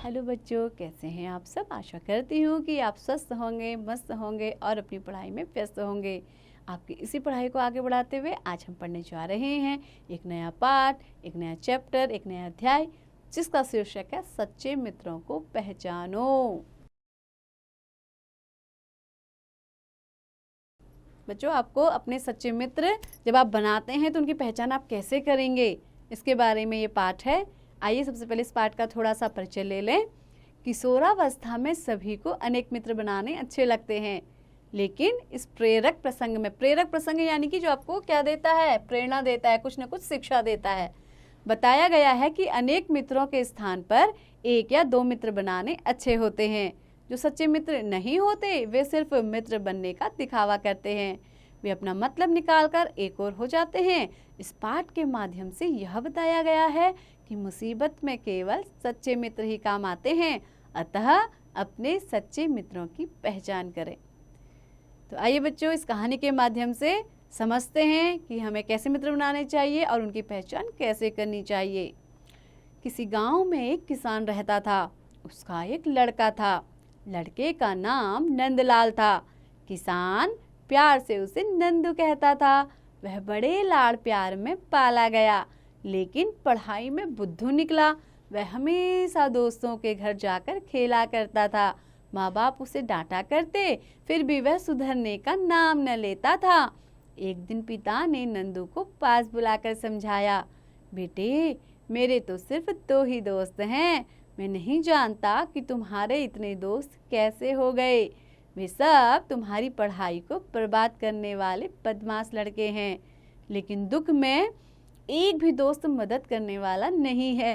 Hello बच्चों, कैसे हैं आप सब। आशा करती हूँ कि आप स्वस्थ होंगे, मस्त होंगे और अपनी पढ़ाई में व्यस्त होंगे। आपकी इसी पढ़ाई को आगे बढ़ाते हुए आज हम पढ़ने जा रहे हैं एक नया पाठ, एक नया चैप्टर, एक नया अध्याय, जिसका शीर्षक है सच्चे मित्रों को पहचानो। बच्चों, आपको अपने सच्चे मित्र जब आप बनाते हैं तो उनकी पहचान आप कैसे करेंगे, इसके बारे में ये पाठ है। आइए सबसे पहले इस पाठ का थोड़ा सा परिचय ले लें। किशोरावस्था में सभी को अनेक मित्र बनाने अच्छे लगते हैं, लेकिन इस प्रेरक प्रसंग यानी कि जो आपको क्या देता है, प्रेरणा देता है, कुछ न कुछ शिक्षा देता है। बताया गया है कि अनेक मित्रों के स्थान पर एक या दो मित्र बनाने अच्छे होते हैं। जो सच्चे मित्र नहीं होते वे सिर्फ मित्र बनने का दिखावा करते हैं, वे अपना मतलब निकालकर एक और हो जाते हैं। इस पाठ के माध्यम से यह बताया गया है कि मुसीबत में केवल सच्चे मित्र ही काम आते हैं, अतः अपने सच्चे मित्रों की पहचान करें। तो आइए बच्चों, इस कहानी के माध्यम से समझते हैं कि हमें कैसे मित्र बनाने चाहिए और उनकी पहचान कैसे करनी चाहिए। किसी गांव में एक किसान रहता था। उसका एक लड़का था। लड़के का नाम नंदलाल था। किसान प्यार से उसे नंदू कहता था। वह बड़े लाड़ प्यार में पाला गया, लेकिन पढ़ाई में बुद्धू निकला। वह हमेशा दोस्तों के घर जाकर खेला करता था। माँ बाप उसे डांटा करते, फिर भी वह सुधरने का नाम न लेता था। एक दिन पिता ने नंदू को पास बुलाकर समझाया, बेटे, मेरे तो सिर्फ दो ही दोस्त हैं। मैं नहीं जानता कि तुम्हारे इतने दोस्त कैसे हो गए। वे सब तुम्हारी पढ़ाई को बर्बाद करने वाले बदमाश लड़के हैं। लेकिन दुख में एक भी दोस्त मदद करने वाला नहीं है।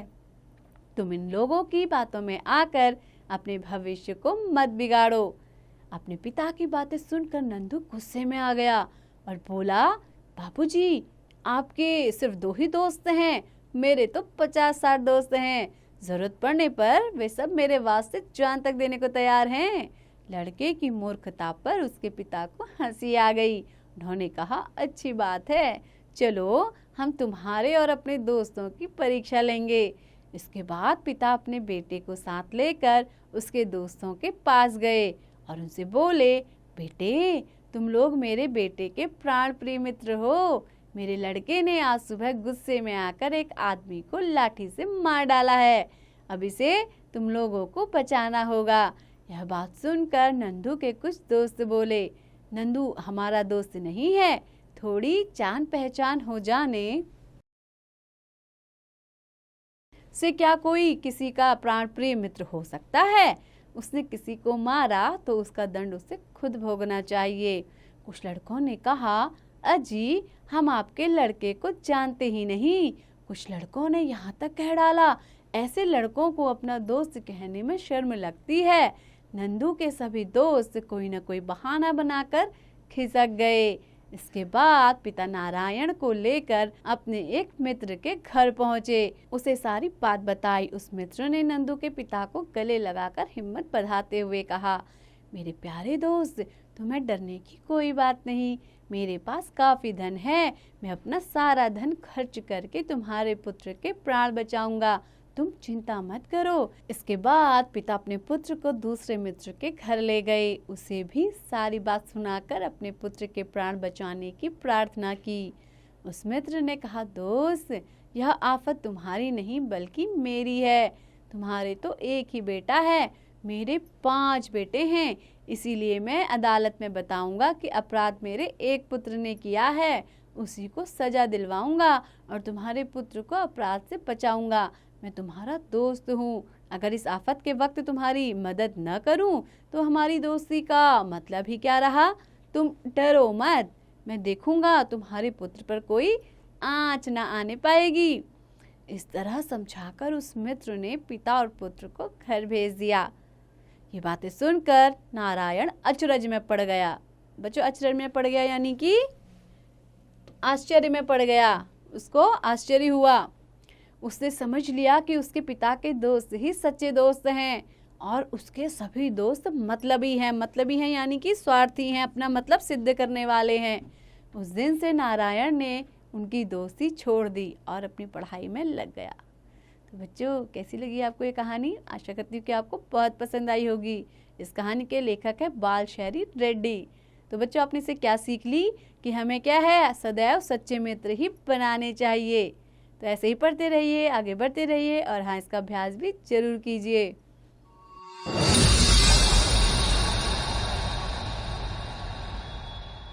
तुम इन लोगों की बातों में आकर अपने भविष्य को मत बिगाड़ो। अपने पिता की बातें सुनकर नंदू गुस्से में आ गया और बोला, बाबूजी, आपके सिर्फ दो ही दोस्त हैं, मेरे तो 50-60 दोस्त हैं। जरूरत पड़ने पर वे सब मेरे वास्ते जान तक देने को तैयार हैं। लड़के की मूर्खता पर उसके पिता को हंसी आ गई। उन्होंने कहा, अच्छी बात है, चलो हम तुम्हारे और अपने दोस्तों की परीक्षा लेंगे। इसके बाद पिता अपने बेटे को साथ लेकर उसके दोस्तों के पास गए और उनसे बोले, बेटे, तुम लोग मेरे बेटे के प्राण प्रिय मित्र हो। मेरे लड़के ने आज सुबह गुस्से में आकर एक आदमी को लाठी से मार डाला है। अब इसे तुम लोगों को बचाना होगा। यह बात सुनकर नंदू के कुछ दोस्त बोले, नंदू हमारा दोस्त नहीं है, थोड़ी जान पहचान हो जाने से क्या कोई किसी का प्राण प्रिय मित्र हो सकता है। उसने किसी को मारा तो उसका दंड उसे खुद भोगना चाहिए। कुछ लड़कों ने कहा, अजी, हम आपके लड़के को जानते ही नहीं। कुछ लड़कों ने यहाँ तक कह डाला, ऐसे लड़कों को अपना दोस्त कहने में शर्म लगती है। नंदू के सभी दोस्त कोई न कोई बहाना बनाकर खिसक गए। इसके बाद पिता नारायण को लेकर अपने एक मित्र के घर पहुंचे। उसे सारी बात बताई। उस मित्र ने नंदू के पिता को गले लगाकर हिम्मत बढ़ाते हुए कहा, मेरे प्यारे दोस्त, तुम्हें डरने की कोई बात नहीं। मेरे पास काफी धन है। मैं अपना सारा धन खर्च करके तुम्हारे पुत्र के प्राण बचाऊंगा। तुम चिंता मत करो। इसके बाद पिता अपने पुत्र को दूसरे मित्र के घर ले गए। उसे भी सारी बात सुनाकर अपने पुत्र के प्राण बचाने की प्रार्थना की। उस मित्र ने कहा, दोस्त, यह आफत तुम्हारी नहीं बल्कि मेरी है। तुम्हारे तो एक ही बेटा है, मेरे 5 बेटे हैं। इसीलिए मैं अदालत में बताऊंगा कि अपराध मेरे एक पुत्र ने किया है, उसी को सजा दिलवाऊंगा और तुम्हारे पुत्र को अपराध से बचाऊंगा। मैं तुम्हारा दोस्त हूँ। अगर इस आफत के वक्त तुम्हारी मदद न करूँ तो हमारी दोस्ती का मतलब ही क्या रहा। तुम डरो मत, मैं देखूंगा तुम्हारे पुत्र पर कोई आँच न आने पाएगी। इस तरह समझाकर उस मित्र ने पिता और पुत्र को घर भेज दिया। ये बातें सुनकर नारायण अचरज में पड़ गया। बच्चों, अचरज में पड़ गया यानी कि आश्चर्य में पड़ गया। उसको आश्चर्य हुआ। उसने समझ लिया कि उसके पिता के दोस्त ही सच्चे दोस्त हैं और उसके सभी दोस्त मतलबी हैं यानी कि स्वार्थी हैं, अपना मतलब सिद्ध करने वाले हैं। उस दिन से नारायण ने उनकी दोस्ती छोड़ दी और अपनी पढ़ाई में लग गया। तो बच्चों कैसी लगी आपको ये कहानी? आशा करती हूँ कि आपको बहुत पसंद आई होगी। इस कहानी के लेखक है बालशहरी रेड्डी। तो बच्चों आपने से क्या सीख ली कि हमें क्या है, सदैव सच्चे मित्र ही बनाने चाहिए। तो ऐसे ही पढ़ते रहिए, आगे बढ़ते रहिए और हाँ, इसका अभ्यास भी जरूर कीजिए।